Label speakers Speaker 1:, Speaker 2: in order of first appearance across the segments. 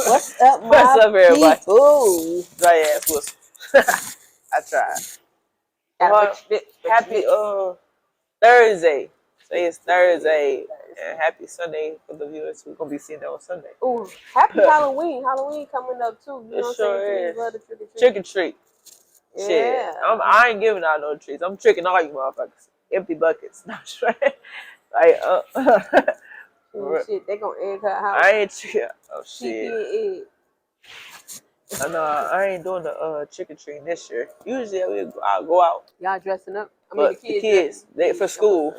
Speaker 1: What's up, my
Speaker 2: What's up, everybody?
Speaker 1: people?
Speaker 2: Dry ass whistle. I tried. Happy Thursday. Say it's Thursday. And happy Sunday for the viewers who's gonna be seeing that on Sunday.
Speaker 1: Ooh, happy Halloween. Halloween coming up too. You know
Speaker 2: It
Speaker 1: what
Speaker 2: sure
Speaker 1: I'm saying?
Speaker 2: is. Trick or treat.
Speaker 1: Yeah.
Speaker 2: Shit. I ain't giving out no treats. I'm tricking all you motherfuckers. Empty buckets. Not sure. Like
Speaker 1: Shit, they gonna egg her house.
Speaker 2: I ain't oh shit.
Speaker 1: PPE.
Speaker 2: I ain't doing the trick or treating this year. Usually I'll go out.
Speaker 1: Y'all dressing up? I
Speaker 2: But
Speaker 1: mean,
Speaker 2: the kids, they for school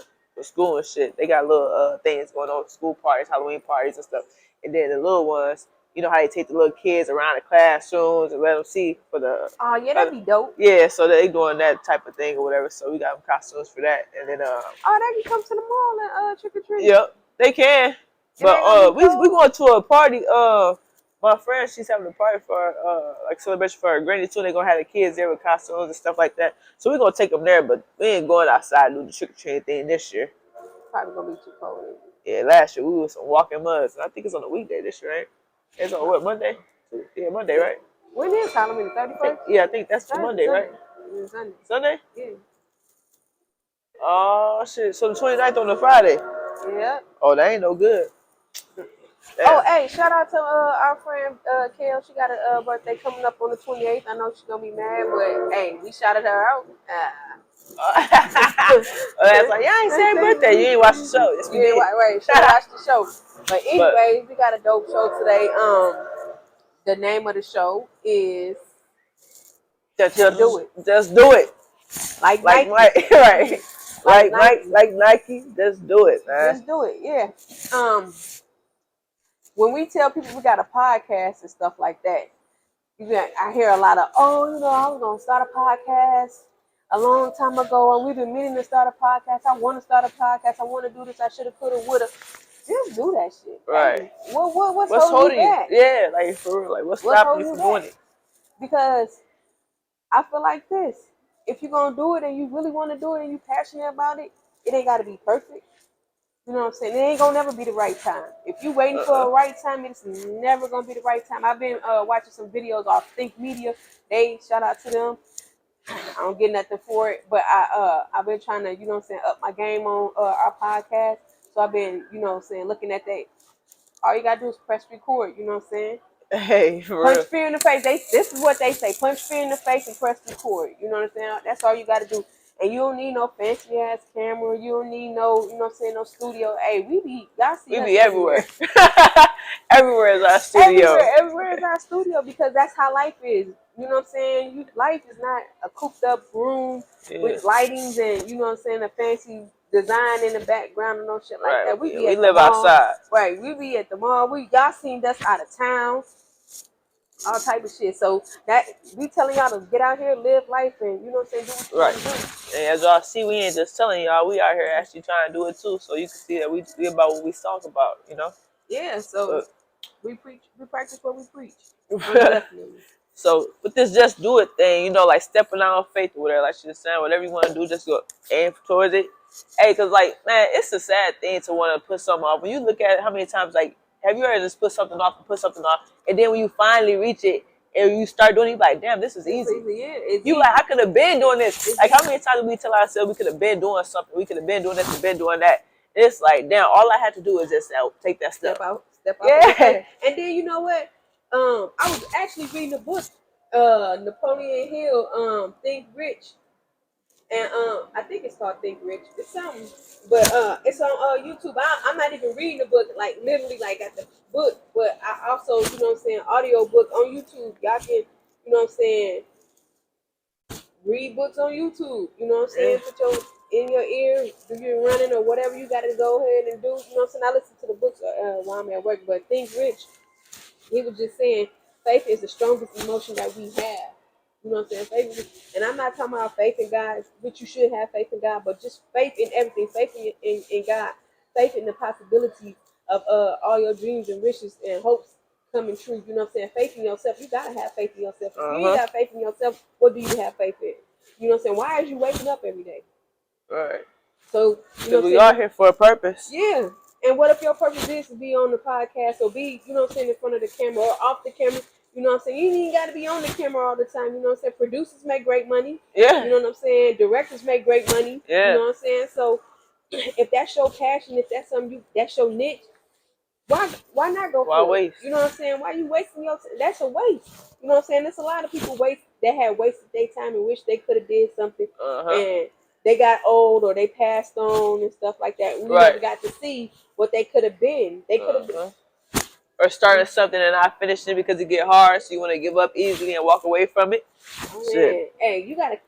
Speaker 2: and shit, they got little things going on, school parties, Halloween parties and stuff. And then the little ones, you know how they take the little kids around the classrooms and let them see for the.
Speaker 1: Oh yeah, that'd be dope.
Speaker 2: Yeah, so they doing that type of thing or whatever. So we got them costumes for that, and then
Speaker 1: oh, they can come to the mall and trick or treat.
Speaker 2: Yep, they can. But we going to a party. My friend, she's having a party for like celebration for her granny too. They're gonna have the kids there with costumes and stuff like that. So we're gonna take them there, but we ain't going outside to do the trick or treating thing this year.
Speaker 1: Probably gonna be too cold.
Speaker 2: Yeah, last year we was on walking muds. And I think it's on a weekday this year, right? It's on what, Monday? Yeah, Monday, right?
Speaker 1: When is Halloween? 31st?
Speaker 2: Yeah, I think that's Monday, right?
Speaker 1: Sunday.
Speaker 2: Sunday?
Speaker 1: Yeah.
Speaker 2: Oh shit! So the 29th on the Friday.
Speaker 1: Yeah.
Speaker 2: Oh, that ain't no good.
Speaker 1: Damn. Oh, hey, shout out to our friend Kale. She got a birthday coming up on the 28th. I know she's going to be mad, but hey, we shouted her out.
Speaker 2: That's like, yeah, I ain't saying birthday. You ain't watched the show. Yes, we did.
Speaker 1: Right. She watched the show. But anyways, we got a dope show today. The name of the show is
Speaker 2: Just do it. Just do it. Like Nike. Right. Like Nike. Just do it, man.
Speaker 1: Just do it. Yeah. When we tell people we got a podcast and stuff like that, I hear a lot of, I was going to start a podcast a long time ago, and we've been meaning to start a podcast. I want to start a podcast. I want to do this. I should have, could have, would have. Just do that shit.
Speaker 2: Right.
Speaker 1: Hey, what's holding you back?
Speaker 2: Yeah, like for real. Like what's stopping you from doing it?
Speaker 1: Because I feel like this. If you're going to do it and you really want to do it and you're passionate about it, it ain't got to be perfect. You know what I'm saying? It ain't gonna never be the right time. If you waiting for a right time, it's never gonna be the right time. I've been watching some videos off Think Media. They shout out to them. I don't get nothing for it, but I've been trying to, up my game on our podcast. So I've been, looking at that. All you gotta do is press record. You know what I'm saying?
Speaker 2: Hey, for
Speaker 1: punch
Speaker 2: real.
Speaker 1: Fear in the face. This is what they say: punch fear in the face and press record. You know what I'm saying? That's all you gotta do. And you don't need no fancy ass camera. You don't need no, no studio. Hey, y'all see us
Speaker 2: be everywhere. Everywhere is our studio.
Speaker 1: Everywhere is our studio because that's how life is. You know what I'm saying? Life is not a cooped up room with lightings and, you know what I'm saying, a fancy design in the background and no shit like that. We
Speaker 2: live outside.
Speaker 1: Right. We be at the mall. Y'all seen us out of town. All type of shit. So that we telling y'all to get out here, live life, and you know what I'm saying, do what you want to do.
Speaker 2: And as y'all see, we ain't just telling y'all, we out here actually trying to do it too. So you can see that we about what we talk about, you know?
Speaker 1: Yeah, so we practice what we preach.
Speaker 2: So with this just do it thing, like stepping out on faith or whatever, like she was saying, whatever you want to do, just go aim towards it. Hey, cause like, man, it's a sad thing to want to put something off. When you look at it, how many times, like, have you ever just put something off, and then when you finally reach it and you start doing it, you're like, damn, this is easy. You like, I could have been doing this. Like, how many times do we tell ourselves we could have been doing something, we could have been doing this and been doing that? It's like, damn, all I had to do is just take that step
Speaker 1: out.
Speaker 2: Yeah.
Speaker 1: And then you know what? I was actually reading a book, Napoleon Hill, Think Rich. And I think it's called Think Rich. It's something, but it's on YouTube. I'm not even reading the book, like literally, like at the book. But I also, you know what I'm saying, audio book on YouTube. Y'all can, you know what I'm saying, read books on YouTube. You know what I'm saying? Put your in your ear, if you're running or whatever you got to go ahead and do. You know what I'm saying? I listen to the books while I'm at work. But Think Rich, he was just saying, faith is the strongest emotion that we have. You know what I'm saying? Faith, and I'm not talking about faith in God, which you should have faith in God, but just faith in everything, faith in God, faith in the possibility of all your dreams and wishes and hopes coming true. You know what I'm saying? Faith in yourself. You gotta have faith in yourself. If you ain't got faith in yourself, what do you have faith in? You know what I'm saying? Why are you waking up every day?
Speaker 2: Right.
Speaker 1: So
Speaker 2: we are here for a purpose.
Speaker 1: Yeah. And what if your purpose is to be on the podcast or be, you know what I'm saying, in front of the camera or off the camera? You know what I'm saying? You ain't got to be on the camera all the time. You know what I'm saying? Producers make great money.
Speaker 2: Yeah.
Speaker 1: You know what I'm saying? Directors make great money.
Speaker 2: Yeah.
Speaker 1: You know what I'm saying? So if that's your passion, if that's something that's your niche, why not go
Speaker 2: Why
Speaker 1: for
Speaker 2: waste?
Speaker 1: it? You know what I'm saying? Why you wasting your time? That's a waste. You know what I'm saying? There's a lot of people that had wasted their time and wish they could have did something, and they got old or they passed on and stuff like that. We never got to see what they could have been. They could have been.
Speaker 2: Or starting something and not finishing it because it get hard, so you want to give up easily and walk away from it.
Speaker 1: Oh, man. Hey, you gotta.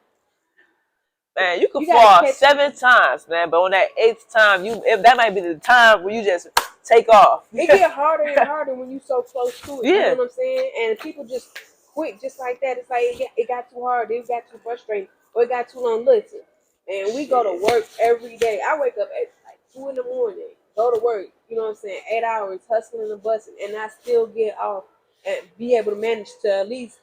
Speaker 2: Man, you can fall 7 times, man, but on that 8th time, if that might be the time where you just take off.
Speaker 1: It get harder and harder when you so close to it.
Speaker 2: Yeah.
Speaker 1: You know what I'm saying? And people just quit just like that. It's like it got too hard. It got too frustrating. Or it got too long. Listen, and we go to work every day. I wake up at like 2 in the morning, go to work. You know what I'm saying? 8 hours hustling and busting, and I still get off and be able to manage to at least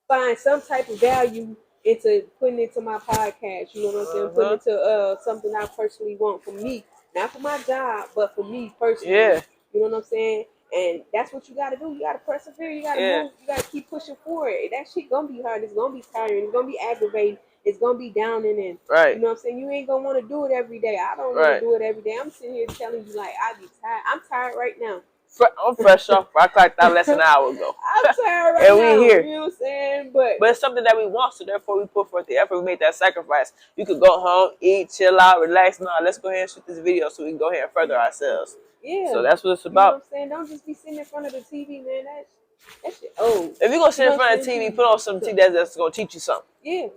Speaker 1: find some type of value into putting into my podcast. You know what I'm saying? Putting into something I personally want for me, not for my job, but for me personally.
Speaker 2: Yeah.
Speaker 1: You know what I'm saying? And that's what you gotta do. You gotta persevere. You gotta move. You gotta keep pushing forward. That shit gonna be hard. It's gonna be tiring. It's gonna be aggravating. It's gonna be downing and
Speaker 2: right.
Speaker 1: You know what I'm saying? You ain't gonna want to do it every day. I don't want to do it every day. I'm sitting here telling you like I be tired. I'm tired right now.
Speaker 2: I'm fresh off. I clocked out less than an hour ago.
Speaker 1: I'm tired right now.
Speaker 2: And we here.
Speaker 1: You know what I'm saying? But
Speaker 2: it's something that we want, so therefore we put forth the effort. We made that sacrifice. You could go home, eat, chill out, relax. No, let's go ahead and shoot this video so we can go ahead and further ourselves.
Speaker 1: Yeah.
Speaker 2: So that's what it's about.
Speaker 1: You know what I'm saying? Don't just be sitting in front of the TV, man. That shit old.
Speaker 2: If you're going to sit in front of the TV, put on some TV that's going to teach you something.
Speaker 1: Yeah.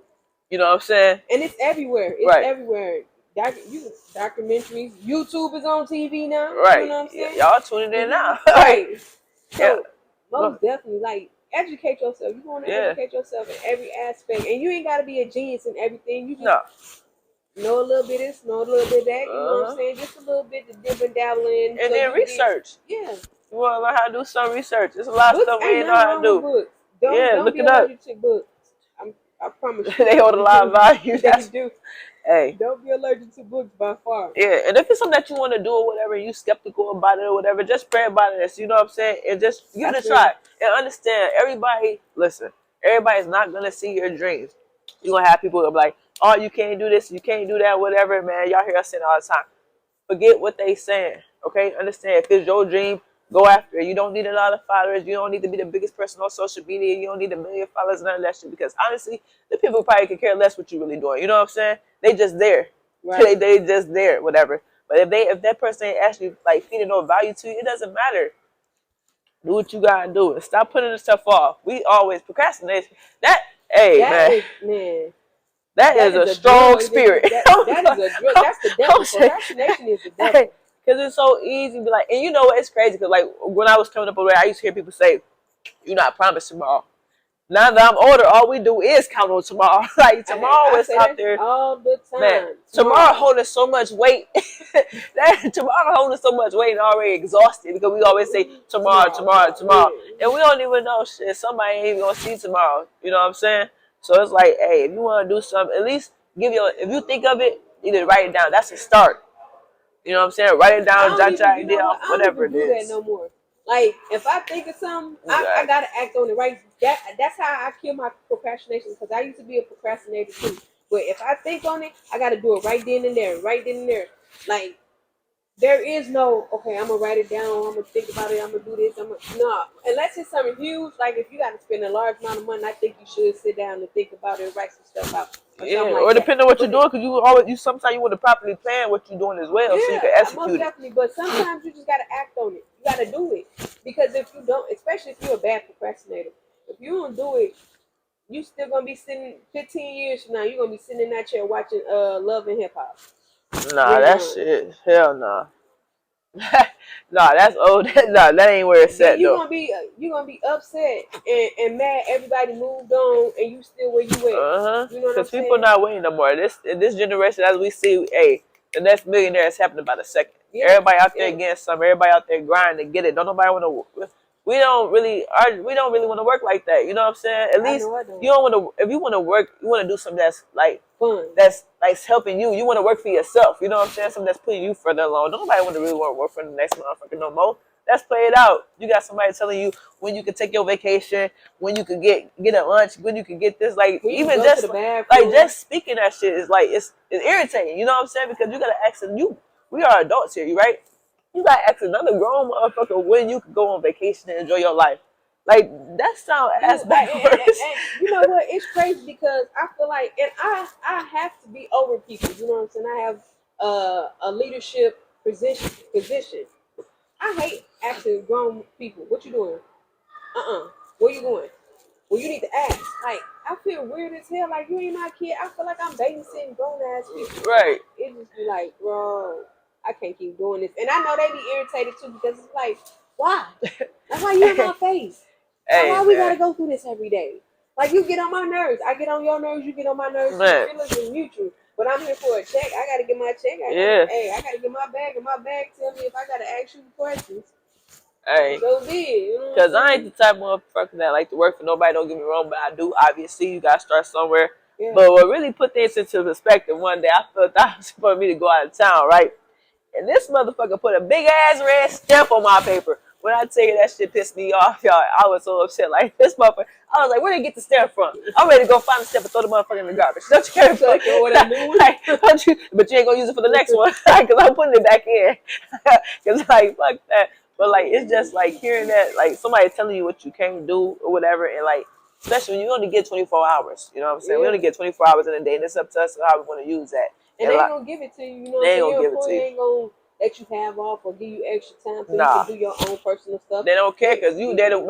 Speaker 2: You know what I'm saying?
Speaker 1: And it's everywhere. It's everywhere. Documentaries. YouTube is on TV now.
Speaker 2: Right.
Speaker 1: You know what I'm saying?
Speaker 2: Y'all tuning in now.
Speaker 1: Right. So, most definitely, like, educate yourself. You want to educate yourself in every aspect. And you ain't got to be a genius in everything. You just know a little bit of this, know a little bit of that. You know what I'm saying? Just a little bit to dip and dabble in.
Speaker 2: And then research.
Speaker 1: Yeah.
Speaker 2: You want to learn how to do some research. There's a lot of stuff we ain't know how to do.
Speaker 1: Books. Don't
Speaker 2: look
Speaker 1: be
Speaker 2: it up.
Speaker 1: allergic to books. I promise you.
Speaker 2: They hold a lot of value.
Speaker 1: They do.
Speaker 2: Hey.
Speaker 1: Don't be allergic to books by far.
Speaker 2: Yeah, and if it's something that you want to do or whatever, you skeptical about it or whatever, just pray about it. You know what I'm saying? And just give it a try. And understand, everybody's not going to see your dreams. You're going to have people that be like, oh, you can't do this, you can't do that, whatever, man. Y'all hear us saying all the time. Forget what they saying, okay? Understand, if it's your dream, go after it. You don't need a lot of followers. You don't need to be the biggest person on social media. You don't need 1 million followers, none of that shit. Because honestly, the people probably could care less what you really doing. You know what I'm saying? They just there. Right. They just there, whatever. But if that person ain't actually like feeding no value to you, it doesn't matter. Do what you gotta do and stop putting this stuff off. We always procrastinate. That is a strong spirit.
Speaker 1: That is a drug. That's the devil. Procrastination is the devil.
Speaker 2: Because it's so easy to be like, and you know what? It's crazy because like when I was coming up over there, I used to hear people say, "You're not promised tomorrow." Now that I'm older, all we do is count on tomorrow. Like tomorrow is out there
Speaker 1: all the time.
Speaker 2: Man, tomorrow holding so much weight. Tomorrow holding so much weight and already exhausted because we always say tomorrow. And we don't even know shit. Somebody ain't even gonna see tomorrow. You know what I'm saying? So it's like, hey, if you wanna do something, at least if you think of it, either write it down. That's a start. You know what I'm saying? Write it down, jot your idea off, whatever it is.
Speaker 1: I don't even do that no more. Like, if I think of something, I gotta act on it, right? That's how I kill my procrastination, because I used to be a procrastinator too. But if I think on it, I gotta do it right then and there. Like, there is no, okay, I'm gonna write it down, I'm gonna think about it, I'm gonna do this, no. Unless it's something huge, like if you gotta spend a large amount of money, I think you should sit down and think about it and write some stuff out.
Speaker 2: Or depending on what you're doing, because you sometimes you want to properly plan what you're doing as well, so you can execute
Speaker 1: most definitely. But sometimes you just gotta act on it. You gotta do it, because if you don't, especially if you're a bad procrastinator, if you don't do it, you still gonna be sitting 15 years from now. You're gonna be sitting in that chair watching Love and Hip Hop.
Speaker 2: Nah, that shit, hell nah. Nah, that's old. Nah, that ain't where it's at though.
Speaker 1: You're gonna be upset and mad. Everybody moved on, and you still where you at. You know what I'm saying?
Speaker 2: Because people not waiting no more. This generation, as we see, hey, the next millionaire is happening by the second. Yeah. Everybody out there getting something. Everybody out there grinding to get it. Don't nobody want to. we don't really want to work like that. You know what I'm saying? At least
Speaker 1: I don't.
Speaker 2: you don't want to. If you want to work, you want to do something that's like
Speaker 1: Fun.
Speaker 2: that's like helping you. You want to work for yourself. You know what I'm saying? Something that's putting you further along. Nobody want to really want to work for the next motherfucker no more. Let's play it out. You got somebody telling you when you can take your vacation, when you can get a lunch, when you can get this. Like
Speaker 1: When you
Speaker 2: even
Speaker 1: go
Speaker 2: just
Speaker 1: to the bathroom.
Speaker 2: like just speaking that shit is like it's irritating. You know what I'm saying? Because you gotta ask them. We are adults here, right? You gotta ask another grown motherfucker when you can go on vacation and enjoy your life. Like that sound ass backwards.
Speaker 1: And you know what? It's crazy because I feel like, and I have to be over people. You know what I'm saying? I have a leadership position. I hate asking grown people, "What you doing? Where you going?" Well, you need to ask. Like, I feel weird as hell. Like, you ain't my kid. I feel like I'm babysitting grown ass people.
Speaker 2: Right.
Speaker 1: It just be like, bro, I can't keep doing this. And I know they be irritated too because it's like, why? That's why you in my face. Why we gotta go through this every day? Like, you get on my nerves. I get on your nerves. You get on my nerves.
Speaker 2: Man.
Speaker 1: Feelings is mutual. But I'm here for a check. I gotta get my check. I gotta get my bag. And my bag tell me if I gotta ask you questions.
Speaker 2: Hey,
Speaker 1: So be it. You know
Speaker 2: because I ain't the type of motherfucker that like to work for nobody. Don't get me wrong, but I do. Obviously, you gotta start somewhere.
Speaker 1: Yeah.
Speaker 2: But what really put things into perspective, one day I felt that was for me to go out of town, right? And this motherfucker put a big ass red stamp on my paper. When I tell you that shit pissed me off, y'all, I was so upset. Like this motherfucker, I was like, where did you get the stamp from? I'm ready to go find the stamp and throw the motherfucker in the garbage. Don't you care?
Speaker 1: So throw that new one?
Speaker 2: Like, don't you? But you ain't gonna use it for the next one, because I'm putting it back in. Because like fuck that. But like it's just like hearing that like somebody telling you what you can't do or whatever, and like especially when you only get 24 hours. You know what I'm saying? We only get 24 hours in a day, and it's up to us how we want to use that.
Speaker 1: And they ain't gonna give it to you. You know what I'm saying? Your employer ain't gonna let you have off or give you extra time so you can do your own personal stuff.
Speaker 2: They don't care because you there to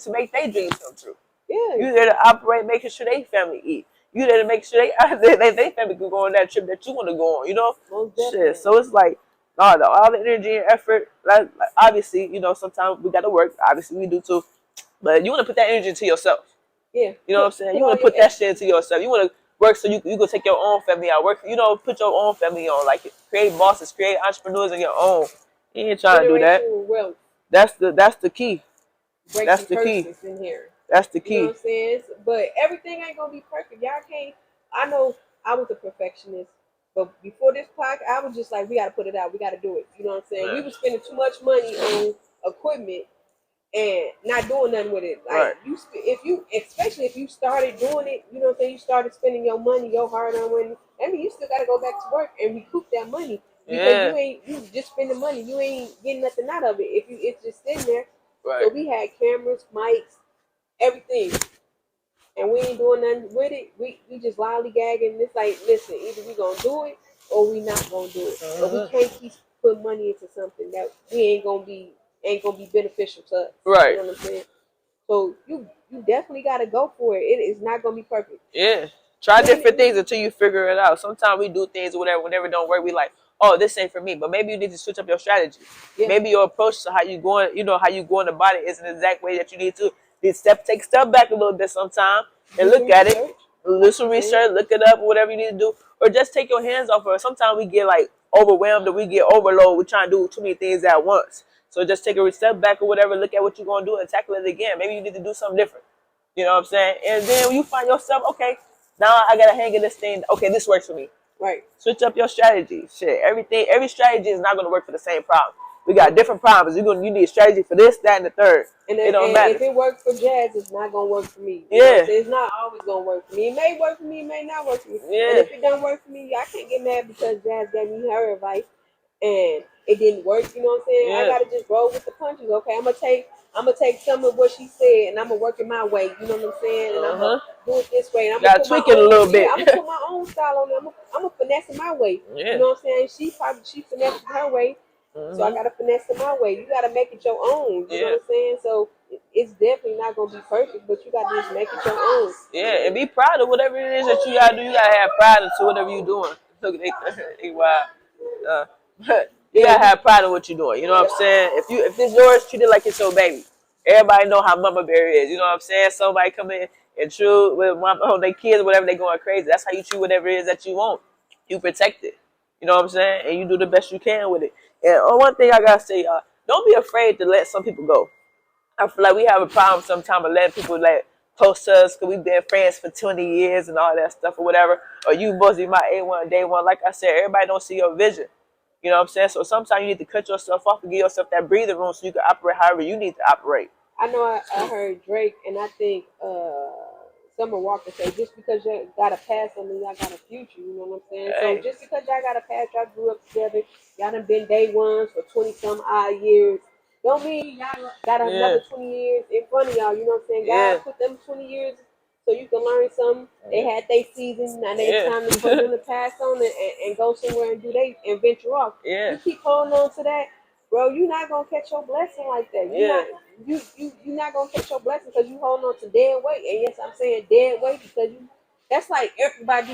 Speaker 2: make their dreams come true.
Speaker 1: Yeah.
Speaker 2: You there to operate, making sure they family eat. You there to make sure they family can go on that trip that you want to go on. You know, shit. So it's like all the energy and effort. Like obviously, you know, sometimes we gotta work. Obviously, we do too. But you want to put that energy into yourself.
Speaker 1: Yeah.
Speaker 2: You know what I'm saying? You want to put that shit into yourself. You want to work so you can take your own family out. Work, you know, put your own family on. Like create bosses, create entrepreneurs of your own. You ain't trying to do that.
Speaker 1: Wealth.
Speaker 2: That's the key.
Speaker 1: Break
Speaker 2: That's the key.
Speaker 1: In here.
Speaker 2: That's the key.
Speaker 1: You know what I'm saying? But everything ain't gonna be perfect. Y'all can't. I know I was a perfectionist, but before this podcast, I was just like, we gotta put it out. We gotta do it. You know what I'm saying?
Speaker 2: Right.
Speaker 1: We were spending too much money on equipment and not doing nothing with it. Like especially if you started doing it, you know what I'm saying? You started spending your money, your hard-earned money. I mean, you still gotta go back to work and recoup that money because you just spending money. You ain't getting nothing out of it. It's just sitting there.
Speaker 2: Right.
Speaker 1: So we had cameras, mics, everything, and we ain't doing nothing with it. We just lollygagging. It's like, listen, either we gonna do it or we not gonna do it. But we can't keep putting money into something that we ain't gonna be beneficial to us.
Speaker 2: Right.
Speaker 1: You know what I'm saying? So you definitely gotta go for it. It is not gonna be perfect.
Speaker 2: Yeah. Try different things until you figure it out. Sometimes we do things or whatever, whenever it don't work, we like, oh, this ain't for me. But maybe you need to switch up your strategy. Yeah. Maybe your approach to how you going, how you go about it isn't the exact way that you need to. Take a step back a little bit sometime and look at it. Do some research, look it up, whatever you need to do. Or just take your hands off of it. Sometimes we get like overwhelmed or we get overloaded. We're trying to do too many things at once. So just take a step back or whatever, look at what you're going to do and tackle it again. Maybe you need to do something different. You know what I'm saying? And then when you find yourself, okay, now I got to hang in this thing. Okay, this works for me.
Speaker 1: Right.
Speaker 2: Switch up your strategy. Shit, every strategy is not going to work for the same problem. We got different problems. You need a strategy for this, that, and the third.
Speaker 1: And
Speaker 2: it don't matter.
Speaker 1: If it works for Jazz, it's not going to work for me.
Speaker 2: Yeah.
Speaker 1: It's not always going to work for me. It may work for me, it may not work for me.
Speaker 2: Yeah.
Speaker 1: And if it don't work for me, I can't get mad because Jazz gave me her advice and it didn't work. You know what I'm saying? Yeah. I got to just roll with the punches. Okay, I'm gonna take some of what she said and I'm gonna work it my way. You know what I'm saying? And I'm gonna do it this way. And I'm gonna
Speaker 2: tweak it a little bit.
Speaker 1: I'm gonna put my own style on it. I'm gonna finesse it my way.
Speaker 2: Yeah.
Speaker 1: You know what I'm saying? She finessed her way. So I gotta finesse it my way. You gotta make it your own. You know what I'm saying? So it's definitely not gonna be perfect, but you gotta just make it your own.
Speaker 2: Yeah, and be proud of whatever it is that you gotta do. You gotta have pride into whatever you're doing. Look, you gotta have pride in what you're doing. You know what I'm saying? If it's yours, treat it like it's your baby. Everybody know how Mama Bear is. You know what I'm saying? Somebody come in and chew with their kids, whatever, they going crazy. That's how you treat whatever it is that you want. You protect it. You know what I'm saying? And you do the best you can with it. And one thing I gotta say, y'all, don't be afraid to let some people go. I feel like we have a problem sometimes of letting people like post us because we've been friends for 20 years and all that stuff or whatever. Or you must be my A1 day one. Like I said, everybody don't see your vision. You know what I'm saying? So sometimes you need to cut yourself off and give yourself that breathing room so you can operate however you need to operate.
Speaker 1: I know I heard Drake, and I think Summer Walker say, just because you got a past on me, y'all got a future. You know what I'm saying?
Speaker 2: Hey.
Speaker 1: So just because y'all got a past, y'all grew up together, y'all done been day ones for 20-some odd years, don't mean y'all got another 20 years in front of y'all. You know what I'm saying?
Speaker 2: Yeah.
Speaker 1: God put them 20 years so you can learn something. They had their season, now it's time to put them to pass on and go somewhere and do they and venture off.
Speaker 2: Yeah.
Speaker 1: You keep holding on to that, bro, you're not gonna catch your blessing like that. You're not gonna catch your blessing because you holding on to dead weight. And yes, I'm saying dead weight because that's like everybody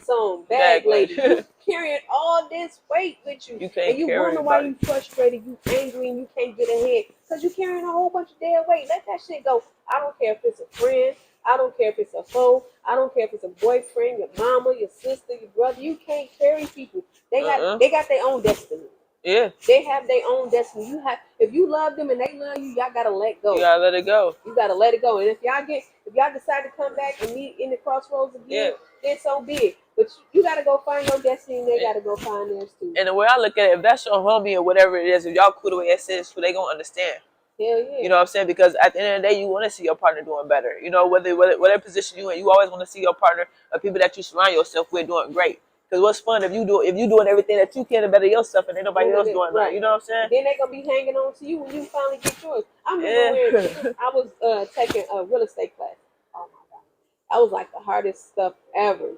Speaker 1: song Bag Lady. You carrying all this weight with you. And you wonder why you frustrated, you angry, and you can't get ahead. Because you carrying a whole bunch of dead weight. Let that shit go. I don't care if it's a friend, I don't care if it's a foe, I don't care if it's a boyfriend, your mama, your sister, your brother. You can't carry people. They got their own destiny.
Speaker 2: Yeah.
Speaker 1: They have their own destiny. If you love them and they love you, y'all gotta let go.
Speaker 2: You gotta let it go.
Speaker 1: You gotta let it go. And if y'all decide to come back and meet in the crossroads again, then so be it. But you gotta go find your destiny and they gotta go find theirs too.
Speaker 2: And the way I look at it, if that's your homie or whatever it is, if y'all cool the way it is, they gonna understand.
Speaker 1: Hell yeah.
Speaker 2: You know what I'm saying? Because at the end of the day, you want to see your partner doing better. You know, whatever position you in, you always want to see your partner or people that you surround yourself with doing great. Because what's fun if you doing everything that you can to better yourself and ain't nobody else doing that. You know what I'm saying?
Speaker 1: Then they gonna be hanging on to you when you finally get yours. I remember when I was taking a real estate class. Oh my god, that was like the hardest stuff ever.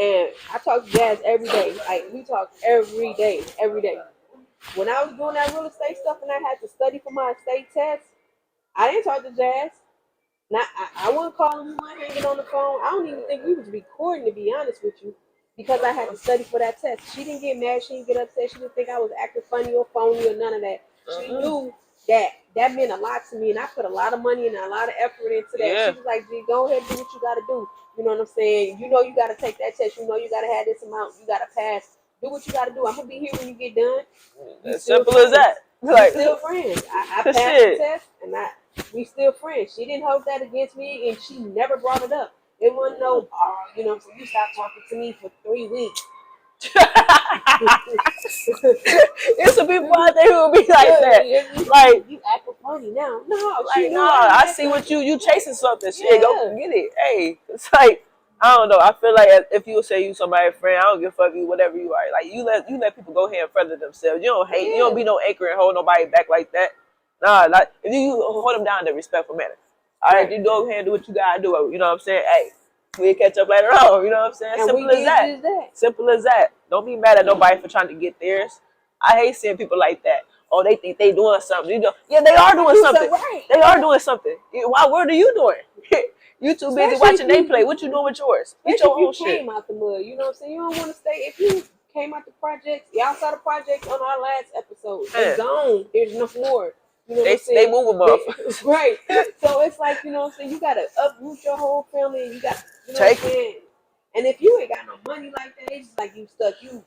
Speaker 1: And I talk to Jazz every day. Like we talk every day. When I was doing that real estate stuff and I had to study for my estate test, I didn't talk to Jazz. Now I wasn't calling, we weren't hanging on the phone. I don't even think we was recording, to be honest with you, because I had to study for that test. She didn't get mad, she didn't get upset, she didn't think I was acting funny or phony or none of that. She knew that meant a lot to me, and I put a lot of money and a lot of effort into that. She was like, G, go ahead, do what you gotta do. You know what I'm saying? You know you gotta take that test, you know you gotta have this amount, you gotta pass. Do what you gotta do. I'm gonna be here when you get done.
Speaker 2: As simple as that. Like,
Speaker 1: we still friends. I passed the test and we still friends. She didn't hold that against me and she never brought it up. It wasn't no, you know, so you stopped talking to me for 3 weeks.
Speaker 2: There's some people out there who will be like that. Like,
Speaker 1: you acting funny now. No,
Speaker 2: like, no, I see what you chasing something. Shit, go get it. Hey, it's like, I don't know. I feel like if you say you somebody's friend, I don't give a fuck you, whatever you are. Like you let people go ahead and further themselves. You don't hate. You don't be no anchor and hold nobody back like that. Nah, like if you hold them down in a respectful manner. All right, you go ahead and do what you gotta do. You know what I'm saying? Hey, we'll catch up later on. You know what I'm saying?
Speaker 1: And
Speaker 2: simple as that. Simple as that. Don't be mad at nobody for trying to get theirs. I hate seeing people like that. Oh, they think they doing something. You know, yeah, they are doing something. They are doing something. What are you doing? You too busy watching they play. What you doing with yours? Get your own shit.
Speaker 1: If you came out the mud, you know what I'm saying? You don't want to stay. If you came out the projects, y'all saw the projects on our last episode. It's gone. There's no more. You know what I'm saying?
Speaker 2: They move them off.
Speaker 1: Right. So it's like, you know what I'm saying? You got to uproot your whole family. And you got, you know what I'm saying? And if you ain't got no money like that, it's just like you stuck. You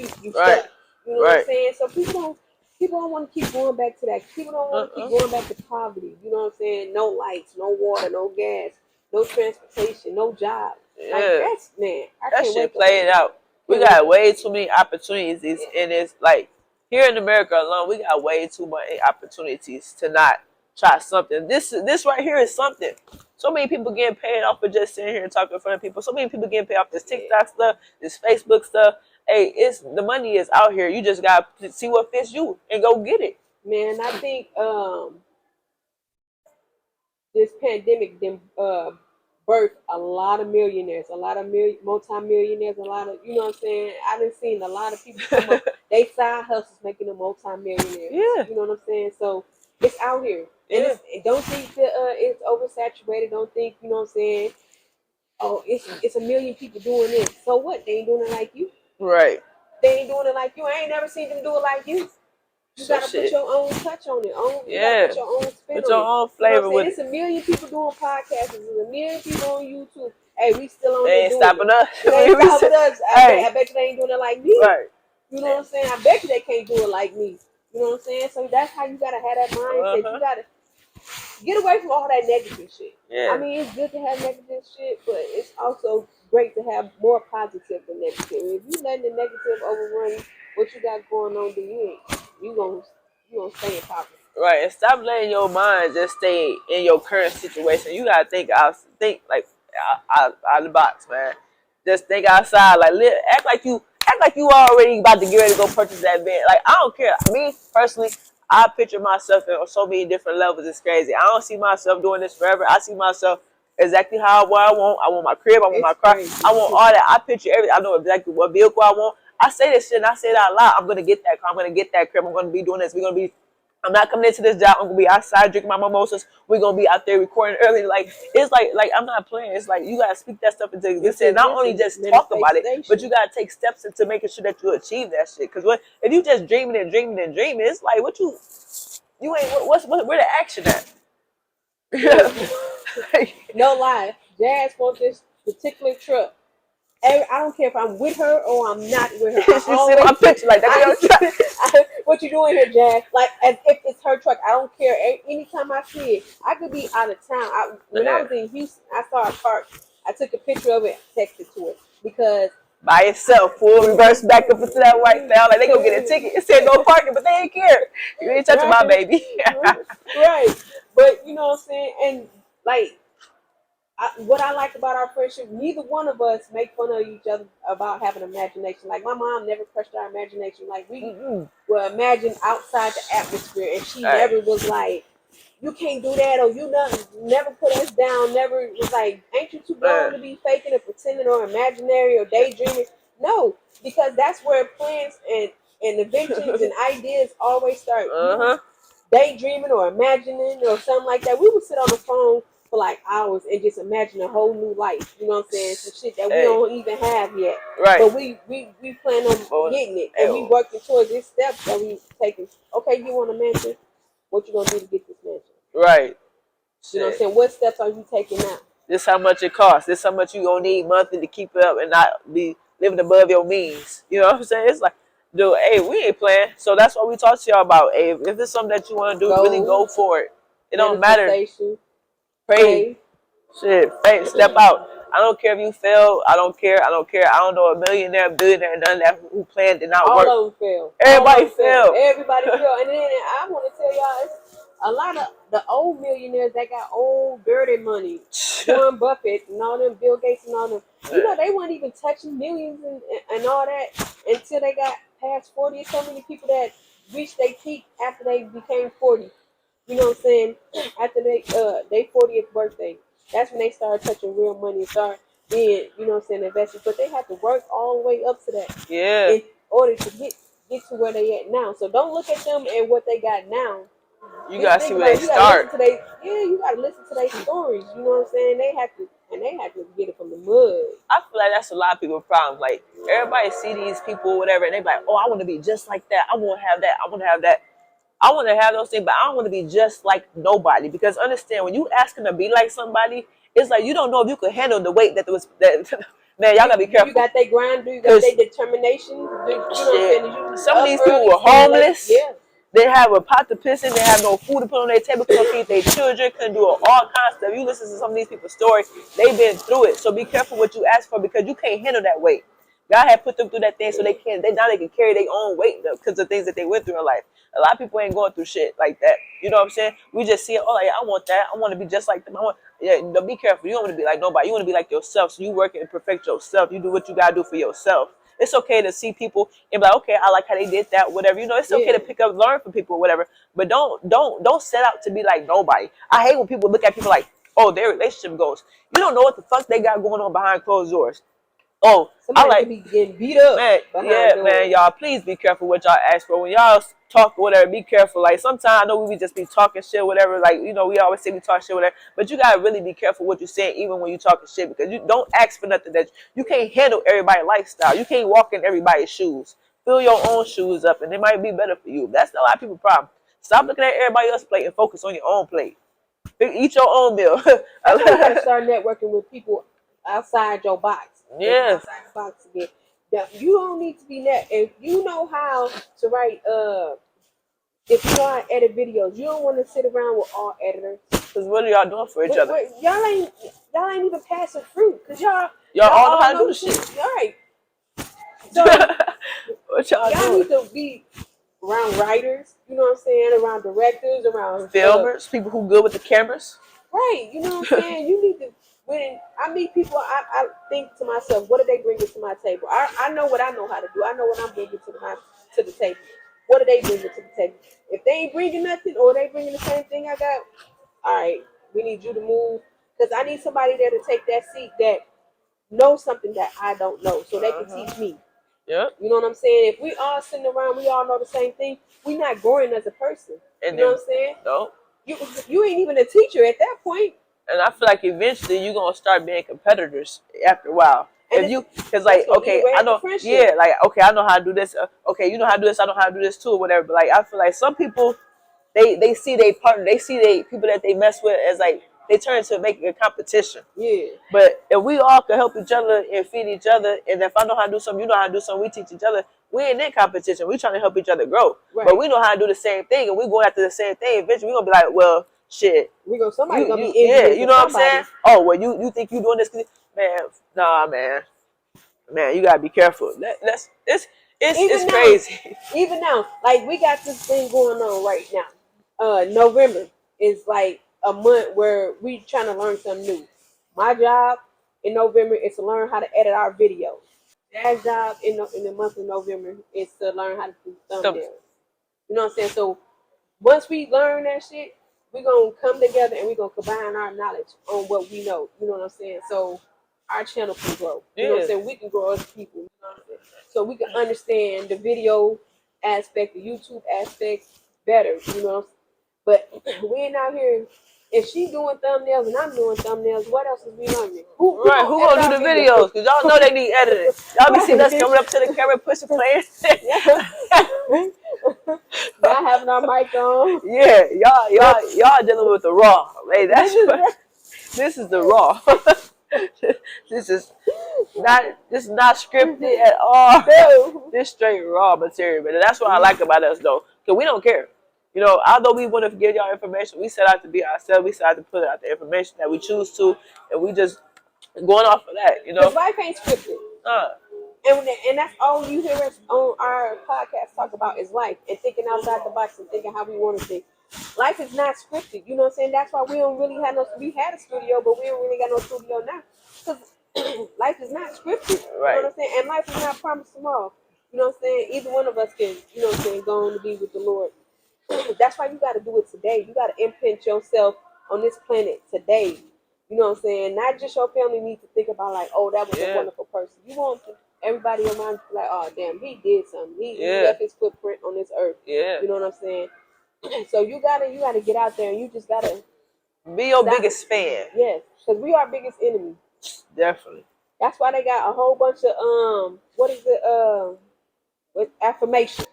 Speaker 1: stuck. You know what I'm saying? So people don't want to keep going back to that. People don't want to keep going back to poverty. You know what I'm saying? No lights, no water, no gas, no transportation, no job.
Speaker 2: Yeah.
Speaker 1: Like that's, man.
Speaker 2: That shit played out. We got way too many opportunities, and it's like here in America alone, we got way too many opportunities to not try something. This right here is something. So many people getting paid off for just sitting here and talking in front of people. So many people getting paid off this TikTok stuff, this Facebook stuff. Hey, the money is out here. You just gotta see what fits you and go get it.
Speaker 1: Man, I think this pandemic birthed a lot of millionaires, a lot of multi-millionaires, a lot of, you know what I'm saying? I done seen a lot of people come up, they side hustles making them multi-millionaires.
Speaker 2: Yeah.
Speaker 1: You know what I'm saying? So it's out here. And don't think that it's oversaturated. Don't think, you know what I'm saying? Oh, it's a million people doing this. So what? They ain't doing it like you.
Speaker 2: Right.
Speaker 1: They ain't doing it like you. I ain't never seen them do it like you. You gotta put your own touch on it. You gotta put your own spin on it.
Speaker 2: Put your own flavor with it.
Speaker 1: There's a million people doing podcasts. There's a million people on YouTube. Hey, we still on
Speaker 2: there.
Speaker 1: They
Speaker 2: ain't stopping us.
Speaker 1: They ain't stopping us. I bet you they ain't doing it like me.
Speaker 2: Right.
Speaker 1: You know what I'm saying? I bet you they can't do it like me. You know what I'm saying? So that's how you gotta have that mindset. get away from all that negative shit.
Speaker 2: Yeah.
Speaker 1: I mean, it's good to have negative shit, but it's also great to have more positive than negative. If you letting the negative overrun what you got going on, then you gonna stay in poverty.
Speaker 2: Right, and stop letting your mind just stay in your current situation. You gotta think like out of the box, man. Just think outside, like act like you already about to get ready to go purchase that bed. Like I don't care. Me personally, I picture myself on so many different levels. It's crazy. I don't see myself doing this forever. I see myself exactly what I want. I want my crib. I want my car. I want all that. I picture everything. I know exactly what vehicle I want. I say this shit and I say it out loud. I'm gonna get that car. I'm gonna get that crib. I'm gonna be doing this. We're gonna be. I'm not coming into this job. I'm gonna be outside drinking my mimosas. We're gonna be out there recording early. Like it's like I'm not playing. It's like you gotta speak that stuff into existence. Not only just talk about it, but you gotta take steps into making sure that you achieve that shit. Because what if you just dreaming and dreaming and dreaming? It's like what you ain't what's where the action at?
Speaker 1: No lie, Jazz wants this particular truck. I don't care if I'm with her or I'm not with her.
Speaker 2: She see my picture like that.
Speaker 1: What you doing here, Jazz? Like as if it's her truck. I don't care. Anytime I see it, I could be out of town. When I was in Houston, I saw a park. I took a picture of it, texted to her because
Speaker 2: by itself, full reverse back up into that white cloud. Like they gonna get a ticket. It said no parking, but they ain't care. You ain't touching my baby.
Speaker 1: Right. But you know what I'm saying? And like what I like about our friendship, neither one of us make fun of each other about having imagination. Like my mom never crushed our imagination. Like we will imagine outside the atmosphere, and she never was like, "You can't do that," or "You never put us down." Never was like, "Ain't you too grown to be faking or pretending or imaginary or daydreaming?" No, because that's where plans and inventions and ideas always start. Daydreaming or imagining or something like that. We would sit on the phone for like hours and just imagine a whole new life. You know what I'm saying? Some shit that we don't even have yet.
Speaker 2: Right.
Speaker 1: But we plan on getting it, and we working towards this step that we taking. Okay, you want a mansion? What you gonna do to get this mansion?
Speaker 2: Right.
Speaker 1: You know what I'm saying? What steps are you taking now?
Speaker 2: This how much it costs. This how much you gonna need monthly to keep it up and not be living above your means. You know what I'm saying? It's like, dude, hey, we ain't playing. So that's what we talk to y'all about. Hey, if it's something that you want to do, really go for it. It don't matter. Pray. Shit. Hey, step out. I don't care if you fail. I don't care. I don't care. I don't know a millionaire, billionaire, none of that who planned did not work.
Speaker 1: All of them fail.
Speaker 2: Everybody fail.
Speaker 1: Everybody fail. And then I want to tell y'all, it's a lot of the old millionaires that got old dirty money. Warren Buffett and all them, Bill Gates and all them. You know, they weren't even touching millions and all that until they got past 40. So many people that reached their peak after they became 40. You know what I'm saying? After their 40th birthday. That's when they started touching real money and start being, you know what I'm saying, invested. But they had to work all the way up to that.
Speaker 2: Yeah.
Speaker 1: In order to get to where they at now. So don't look at them and what they got now.
Speaker 2: You gotta see where they start.
Speaker 1: You gotta listen to their stories. You know what I'm saying? They had to get it from the mud.
Speaker 2: I feel like that's a lot of people's problems. Like everybody see these people, whatever, and they be like, "Oh, I want to be just like that. I want to have that. I want to have that. I want to have those things, but I don't want to be just like nobody." Because understand, when you asking to be like somebody, it's like you don't know if you could handle the weight that was that. Man, y'all gotta be careful.
Speaker 1: You got their grind, you got their determination. You know what I'm saying?
Speaker 2: Some of these people were homeless. They have a pot to piss in. They have no food to put on their table. Couldn't feed their children. Couldn't do all kinds of stuff. You listen to some of these people's stories. They've been through it. So be careful what you ask for because you can't handle that weight. God had put them through that thing so they can. Now they can carry their own weight because of things that they went through in life. A lot of people ain't going through shit like that. You know what I'm saying? We just see it. Oh, like, I want that. I want to be just like them. Be careful. You don't want to be like nobody. You want to be like yourself. So you work and perfect yourself. You do what you gotta do for yourself. It's okay to see people and be like, okay, I like how they did that, whatever. You know, it's okay to pick up, learn from people, whatever. But don't set out to be like nobody. I hate when people look at people like, oh, their relationship goes. You don't know what the fuck they got going on behind closed doors. Oh,
Speaker 1: somebody could be getting beat up.
Speaker 2: Man, man, y'all, please be careful what y'all ask for. When y'all talk or whatever, be careful. Like, sometimes I know we just be talking shit, whatever. Like, you know, we always say we talk shit, whatever. But you gotta really be careful what you say, even when you talking shit, because you don't ask for nothing that you can't handle everybody's lifestyle. You can't walk in everybody's shoes. Fill your own shoes up, and it might be better for you. That's a lot of people's problem. Stop looking at everybody else's plate and focus on your own plate. Eat your own meal.
Speaker 1: I think you gotta start networking with people outside your box.
Speaker 2: Yes.
Speaker 1: Outside the box again. Now, you don't need to be net. If you know how to write if you know how to edit videos, you don't want to sit around with all editors.
Speaker 2: Cause what are y'all doing for each other?
Speaker 1: Y'all ain't even passing fruit. Cause y'all
Speaker 2: all know how to do the shit.
Speaker 1: All right. So
Speaker 2: what y'all
Speaker 1: doing?
Speaker 2: Need
Speaker 1: to be around writers. You know what I'm saying? Around directors. Around
Speaker 2: filmers. People who good with the cameras.
Speaker 1: Right. You know what I'm saying? You need to. When I meet people, I think to myself, what are they bringing to my table? I know what I know how to do. I know what I'm bringing to the table. What are they bringing to the table? If they ain't bringing nothing, or they bringing the same thing I got, all right, we need you to move, because I need somebody there to take that seat that knows something that I don't know, so they can teach me.
Speaker 2: Yep.
Speaker 1: You know what I'm saying? If we all sitting around, we all know the same thing, we not growing as a person.
Speaker 2: And
Speaker 1: you know what I'm saying?
Speaker 2: No.
Speaker 1: You ain't even a teacher at that point.
Speaker 2: And I feel like eventually you're gonna start being competitors after a while. And if you, cause like, okay, I know, yeah, like, okay, I know how to do this. Okay, you know how to do this. I know how to do this too, or whatever. But like, I feel like some people, they see they partner, they see they people that they mess with as like they turn to making a competition.
Speaker 1: Yeah.
Speaker 2: But if we all can help each other and feed each other, and if I know how to do something, you know how to do something, we teach each other. We ain't in competition. We trying to help each other grow. Right. But we know how to do the same thing, and we going after the same thing. Eventually, we gonna be like, well, shit.
Speaker 1: Somebody gonna be
Speaker 2: yeah, you know what I'm saying? Oh, well, you think you doing this? Man, nah, man, you gotta be careful. It's crazy.
Speaker 1: Even now, like we got this thing going on right now. November is like a month where we trying to learn something new. My job in November is to learn how to edit our videos. Dad's job in the month of November is to learn how to do thumbnails. You know what I'm saying? So once we learn that shit, we're gonna come together and we're gonna combine our knowledge on what we know. You know what I'm saying? So our channel can grow. You know what I'm saying? We can grow as people. You know what I'm saying? So we can understand the video aspect, the YouTube aspect better. You know, but we ain't out here. If she doing thumbnails and I'm doing thumbnails, what else is we learning? Who
Speaker 2: gonna do the videos? Because y'all know they need editing. Y'all be seeing us coming up to the camera, pushing play.
Speaker 1: Not having our mic on.
Speaker 2: Yeah, y'all dealing with the raw. Hey, this is the raw. This is not scripted at all. No. This straight raw material, but that's what I like about us though, because we don't care. You know, although we want to give y'all information, we set out to be ourselves. We set out to put out the information that we choose to, and we just going off of that. You know,
Speaker 1: because life ain't scripted. And that's all you hear us on our podcast talk about is life and thinking outside the box and thinking how we want to think. Life is not scripted. You know what I'm saying? That's why we don't really have we had a studio, but we don't really got no studio now. Because life is not scripted.
Speaker 2: Right.
Speaker 1: You know what I'm saying? And life is not promised tomorrow. You know what I'm saying? Either one of us can, you know what I'm saying, go on to be with the Lord. That's why you got to do it today. You got to imprint yourself on this planet today. You know what I'm saying? Not just your family need to think about like, oh, that was a wonderful person. You want everybody around to be like, oh, damn, he did something. He left his footprint on this earth. Yeah. You know what I'm saying? So you gotta get out there and you just gotta
Speaker 2: be your biggest fan.
Speaker 1: Yes, because we are biggest enemy.
Speaker 2: Definitely.
Speaker 1: That's why they got a whole bunch of with affirmations.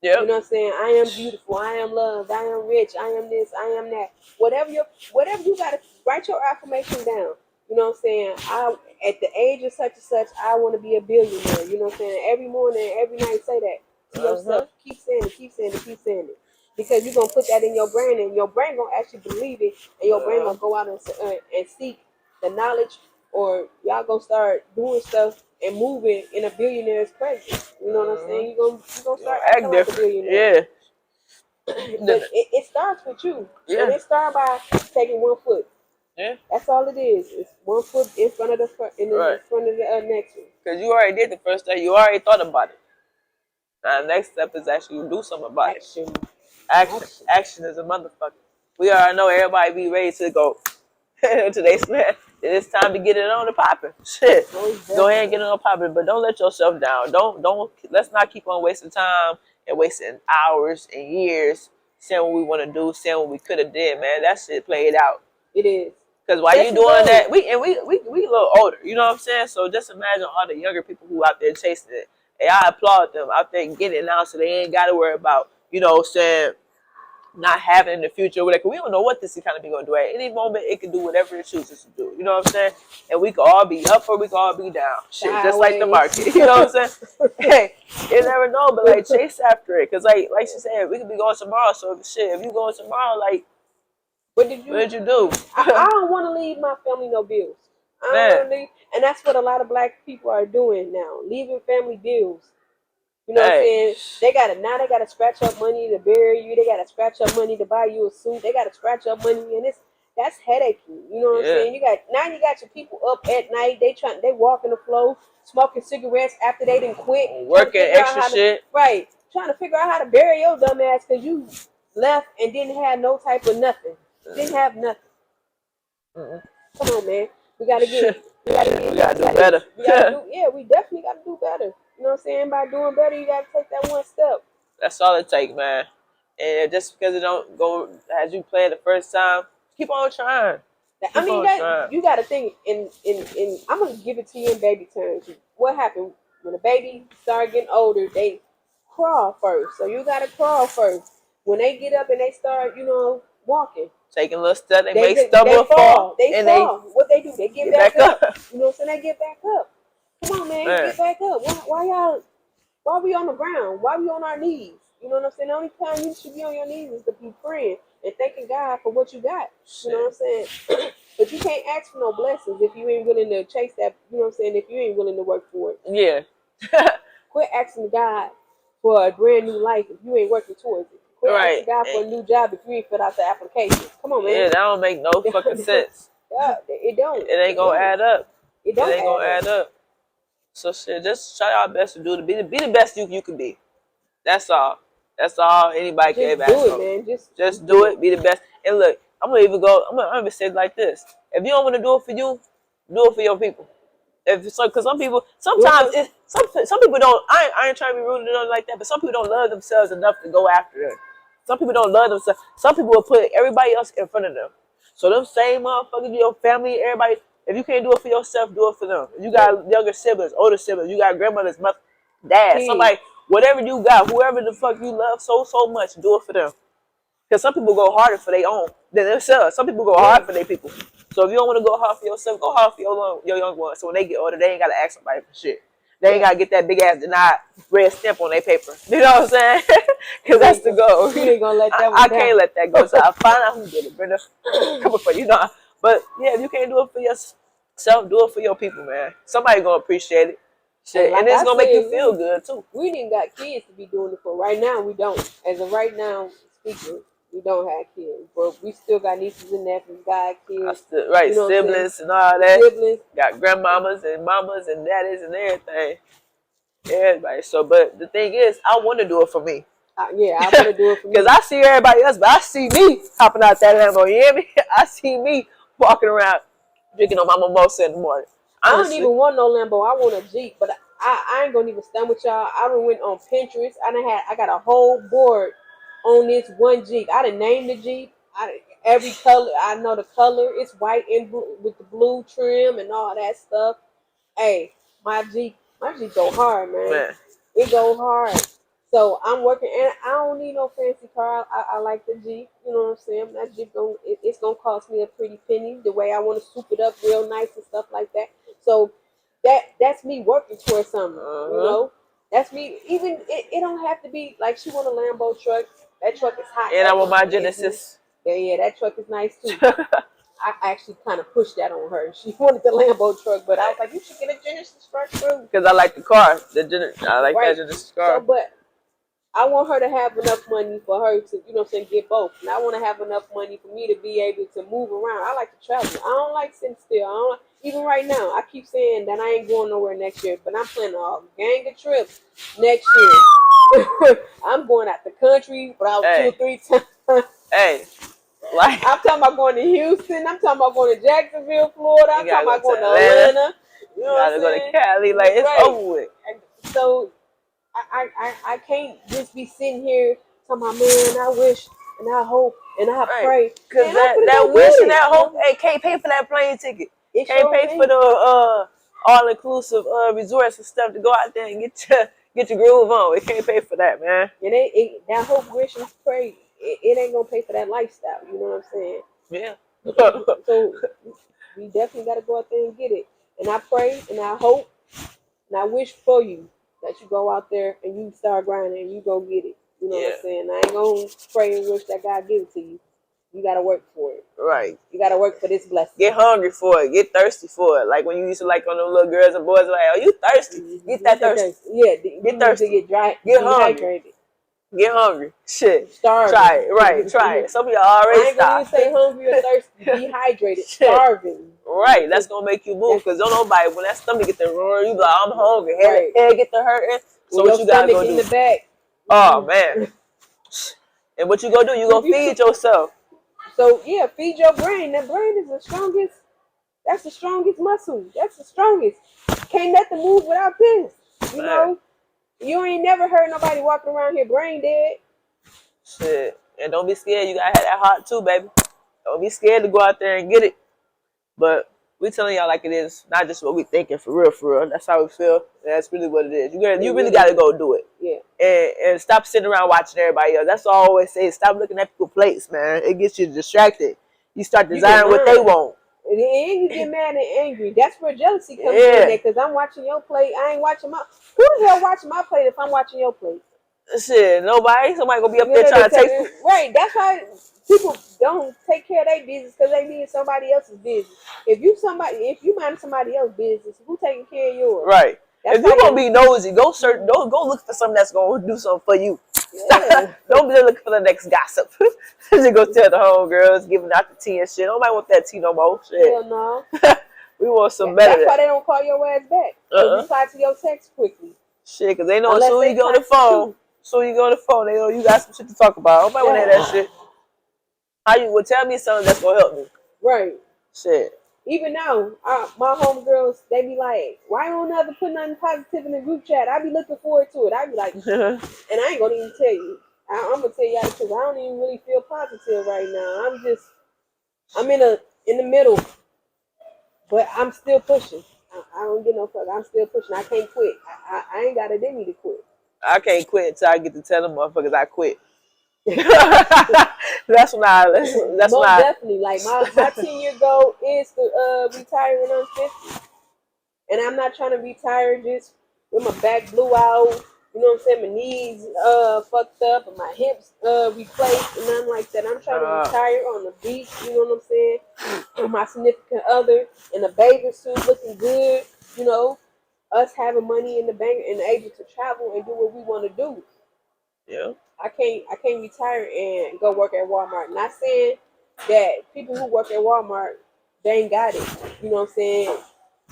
Speaker 1: Yep. You know what I'm saying? I am beautiful. I am loved. I am rich. I am this. I am that. Whatever you gotta write your affirmation down. You know what I'm saying? At the age of such and such, I want to be a billionaire. You know what I'm saying? Every morning, every night, say that to yourself. Keep saying it. Keep saying it. Keep saying it. Because you're going to put that in your brain, and your brain going to actually believe it, and your brain going to go out and seek the knowledge, or y'all going to start doing stuff and moving in a billionaire's presence. You know what I'm saying? You're going to start acting like a billionaire. Yeah. But it starts with you. Yeah. And it starts by taking 1 foot. Yeah. That's all it is. It's 1 foot in front of the next one.
Speaker 2: Because you already did the first step. You already thought about it. Now the next step is actually do something about it. Action is a motherfucker. We already know everybody be ready to go. Today's man. It's time to get it on the popping. Shit. Go ahead and get it on popping, but don't let yourself down. Let's not keep on wasting time and wasting hours and years saying what we want to do, saying what we could have did, man. That shit played out.
Speaker 1: It is.
Speaker 2: Because while you doing that, we a little older, you know what I'm saying? So just imagine all the younger people who out there chasing it. And I applaud them out there getting it now so they ain't got to worry about, you know, saying not having in the future. Like, we don't know what this economy gonna do. At any moment, it can do whatever it chooses to do. You know what I'm saying? And we could all be up or we could all be down. Shit, just like the market. You know what I'm saying? Hey, you never know, but like chase after it, cause like she said, we could be going tomorrow. So if you going tomorrow, like, what did you do?
Speaker 1: I don't want to leave my family no bills. I don't want to leave, and that's what a lot of black people are doing now, leaving family bills. You know what I'm saying? They gotta scratch up money to bury you. They gotta scratch up money to buy you a suit. They gotta scratch up money, and that's headachy. You know what I'm saying? You got your people up at night. They walking the floor, smoking cigarettes after they didn't quit,
Speaker 2: working extra shit.
Speaker 1: Right, trying to figure out how to bury your dumb ass because you left and didn't have no type of nothing. Didn't have nothing. Come on, man. We gotta do better. We definitely gotta do better. You know what I'm saying? By doing better, you gotta take that one step.
Speaker 2: That's all it takes, man. And just because it don't go as you planned the first time, keep on trying.
Speaker 1: You gotta think in I'm gonna give it to you in baby terms. What happened when a baby start getting older? They crawl first, so you gotta crawl first. When they get up and they start, walking,
Speaker 2: taking a little step, they may stumble, fall.
Speaker 1: They fall. What they do? They get back up. You know what I'm saying? They get back up. Come on, man. Get back up. Why we on the ground? Why we on our knees? You know what I'm saying? The only time you should be on your knees is to be praying and thanking God for what you got. You know what I'm saying? But you can't ask for no blessings if you ain't willing to chase that. You know what I'm saying? If you ain't willing to work for it.
Speaker 2: Yeah.
Speaker 1: Quit asking God for a brand new life if you ain't working towards it. Quit asking God for a new job if you ain't filled out the application. Come on, man.
Speaker 2: Yeah, that don't make no fucking sense.
Speaker 1: It don't.
Speaker 2: It ain't gonna add up.
Speaker 1: It ain't
Speaker 2: gonna add up. So shit, just try our best to do be the best you can be. That's all. That's all anybody can ever ask for.
Speaker 1: Just do it, man.
Speaker 2: Just do it. Be the best. And look, I'm gonna even say it like this. If you don't want to do it for you, do it for your people. Because some people, sometimes some people don't. I ain't trying to be rude or nothing like that, but some people don't love themselves enough to go after them. Some people don't love themselves. Some people will put everybody else in front of them. So them same motherfuckers, your family, everybody. If you can't do it for yourself, do it for them. If you got younger siblings, older siblings, you got grandmothers, mother, dad, somebody, whatever you got, whoever the fuck you love so much, do it for them. Because some people go harder for their own than themselves. Some people go hard for their people. So if you don't want to go hard for yourself, go hard for your young ones. So when they get older, they ain't got to ask somebody for shit. They ain't got to get that big ass denied red stamp on their paper. You know what I'm saying? Because that's the goal.
Speaker 1: You ain't gonna let that
Speaker 2: I can't let that go. So I find out who did it, Brenda. Come for you, know. But yeah, if you can't do it for yourself, do it for your people, man. Somebody gonna appreciate it. Shit, and it's gonna make you feel good too.
Speaker 1: We didn't got kids to be doing it for. Right now, we don't. As of right now, speaking, we don't have kids, but we still got nieces and nephews, got kids.
Speaker 2: Siblings and all that.
Speaker 1: Siblings.
Speaker 2: Got grandmamas and mamas and daddies and everything. Everybody. So, but the thing is, I want to do it for me.
Speaker 1: I want to do it for me.
Speaker 2: Because I see everybody else, but I see me hopping out that Lambo. You hear me? I see me walking around drinking on my mimosa in the morning. Honestly.
Speaker 1: I don't even want no Lambo. I want a Jeep, but I ain't gonna even stand with y'all. I done went on Pinterest. I got a whole board on this one Jeep. I done named the Jeep. Every color, I know the color. It's white and blue with the blue trim and all that stuff. Hey, my Jeep go hard, man. It go hard. So I'm working, and I don't need no fancy car. I like the Jeep. You know what I'm saying? That Jeep it's gonna cost me a pretty penny. The way I want to soup it up real nice and stuff like that. So that's me working towards something. You know, that's me. Even it don't have to be like she want a Lambo truck. That truck is hot.
Speaker 2: And I want my Genesis.
Speaker 1: Yeah, that truck is nice too. I actually kind of pushed that on her. She wanted the Lambo truck, but I was like, you should get a Genesis truck too.
Speaker 2: Because I like the car. I like that Genesis car.
Speaker 1: So, but I want her to have enough money for her to, you know what I'm saying, get both. And I want to have enough money for me to be able to move around. I like to travel. I don't like sitting still. Even right now, I keep saying that I ain't going nowhere next year, but I'm planning a gang of trips next year. I'm going out the country about 2 or 3 times.
Speaker 2: Hey. Like,
Speaker 1: I'm talking about going to Houston. I'm talking about going to Jacksonville, Florida. I'm talking about going to Atlanta. You know what I'm saying?
Speaker 2: Gotta go to Cali. Like, it's over with.
Speaker 1: So I can't just be sitting here talking about, man, I wish and I hope and I pray.
Speaker 2: Because that wish and that hope, can't pay for that plane ticket. Can't pay for the all-inclusive resorts and stuff to go out there and get your groove on. It can't pay for that, man.
Speaker 1: And that hope, wish, and pray it ain't gonna pay for that lifestyle. You know what I'm saying?
Speaker 2: Yeah.
Speaker 1: So we definitely got to go out there and get it. And I pray and I hope and I wish for you that you go out there and you start grinding and you go get it. You know what I'm saying? I ain't gonna pray and wish that God give it to you. You gotta work for it.
Speaker 2: Right.
Speaker 1: You gotta work for this blessing.
Speaker 2: Get hungry for it. Get thirsty for it. Like when you used to like on them little girls and boys, like, oh, you thirsty? Get that thirsty.
Speaker 1: Yeah,
Speaker 2: Get thirsty.
Speaker 1: Get dry.
Speaker 2: Get hungry.
Speaker 1: Dehydrated.
Speaker 2: Get hungry. Shit.
Speaker 1: Starving.
Speaker 2: Try it. Right. Try it. Some of y'all already
Speaker 1: I ain't gonna even say hungry or thirsty. Dehydrated. Starving.
Speaker 2: Right. That's gonna make you move because don't nobody when that stomach get the roar, you be like, I'm hungry. Head get the hurting. So what you gotta go do?
Speaker 1: In the back.
Speaker 2: Oh man. And what you gonna do? You gonna feed yourself.
Speaker 1: So yeah, feed your brain. That brain is the strongest. That's the strongest muscle. That's the strongest. Can't nothing move without this. You know, you ain't never heard nobody walking around here brain dead.
Speaker 2: Shit. And don't be scared. You gotta have that heart too, baby. Don't be scared to go out there and get it. But we telling y'all like it is, not just what we thinking for real, for real. That's how we feel. That's really what it is. You really got to go do it.
Speaker 1: Yeah.
Speaker 2: And stop sitting around watching everybody else. That's all I always say. Stop looking at people's plates, man. It gets you distracted. You start desiring what they want.
Speaker 1: And then you get mad and angry. That's where jealousy comes in there. Because I'm watching your plate. I ain't watching my... Who the hell watching my plate if I'm watching your plate?
Speaker 2: Shit, nobody. Somebody gonna be up there trying to take...
Speaker 1: Right. That's why people don't take care of their business because they need somebody else's business. If you mind somebody else's business, who taking care of yours?
Speaker 2: Right. That's if you're gonna be nosy, go look for something that's gonna do something for you. Yeah. Don't be looking for the next gossip. Just go tell the homegirls giving out the tea and shit. Nobody want that tea no more. Shit.
Speaker 1: Hell no.
Speaker 2: We want some better.
Speaker 1: That's why they don't call your ass back. They reply to your text quickly.
Speaker 2: Shit, because they know as soon as you get on the phone, they know you got some shit to talk about. Nobody want to hear that shit. How you would tell me something that's gonna help me? Right. Shit.
Speaker 1: Even now, my homegirls, they be like, why don't never put nothing positive in the group chat? I be looking forward to it. I be like, and I ain't gonna even tell you. I'm gonna tell y'all because I don't even really feel positive right now. I'm in the middle, but I'm still pushing. I don't get no fuck. I'm still pushing. I can't quit. I ain't got it in me to quit.
Speaker 2: I can't quit until I get to tell them motherfuckers I quit. That's
Speaker 1: definitely like my 10-year goal is to retire when I'm 50, and I'm not trying to retire just with my back blew out. You know what I'm saying? My knees fucked up and my hips replaced and nothing like that. I'm trying to retire on the beach. You know what I'm saying? With my significant other in a bathing suit, looking good. You know, us having money in the bank and able to travel and do what we want to do.
Speaker 2: Yeah.
Speaker 1: I can't retire and go work at Walmart. Not saying that people who work at Walmart they ain't got it. You know what I'm saying?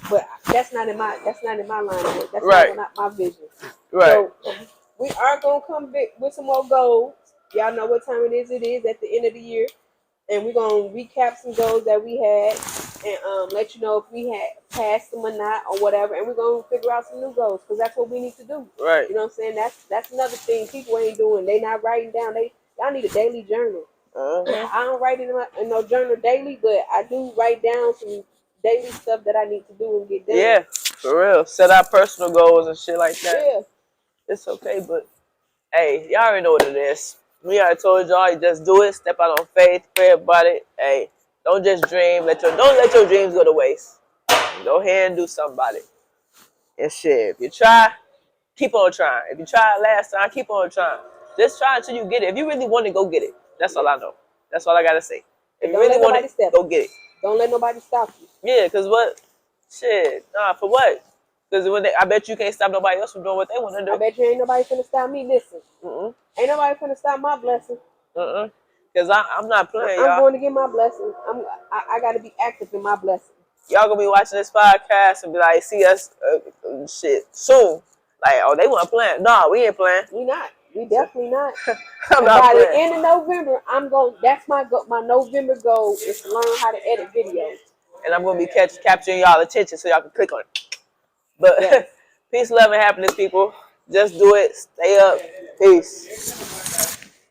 Speaker 1: But that's not in my line. That's not my vision. Right. So we are gonna come back with some more goals. Y'all know what time it is. It is at the end of the year, and we're gonna recap some goals that we had and let you know if we had passed them or not or whatever. And we're gonna figure out some new goals because that's what we need to do. Right. You know what I'm saying? That's another thing people ain't doing. They not writing down. Y'all need a daily journal. I don't write it in no journal daily, but I do write down some daily stuff that I need to do and get done.
Speaker 2: Yeah, for real. Set out personal goals and shit like that. Yeah. It's okay, but hey, y'all already know what it is. We already told y'all, you just do it, step out on faith, pray about it. Hey, don't just dream. Don't let your dreams go to waste. Go ahead and do something about it. And shit, if you try, keep on trying. If you tried last time, keep on trying. Just try until you get it. If you really want to, go get it. That's all I know. That's all I gotta say. If you really want it, go get it.
Speaker 1: Don't let nobody stop you.
Speaker 2: Yeah, cause what? Shit, nah, for what? Because I bet you can't stop nobody else from doing what they want to do.
Speaker 1: I bet you ain't nobody finna stop me. Listen, ain't nobody finna stop my blessing.
Speaker 2: Because I'm not playing, y'all.
Speaker 1: I'm going to get my blessing. I got to be active in my blessing.
Speaker 2: Y'all gonna be watching this podcast and be like, see us, shit, soon. Like, oh, they want to plan. No, we ain't playing.
Speaker 1: We not. We definitely not. By the end of November, that's my November goal is to learn how to edit videos.
Speaker 2: And I'm gonna be capturing y'all attention so y'all can click on it. But peace, love, and happiness, people. Just do it. Stay up. Peace.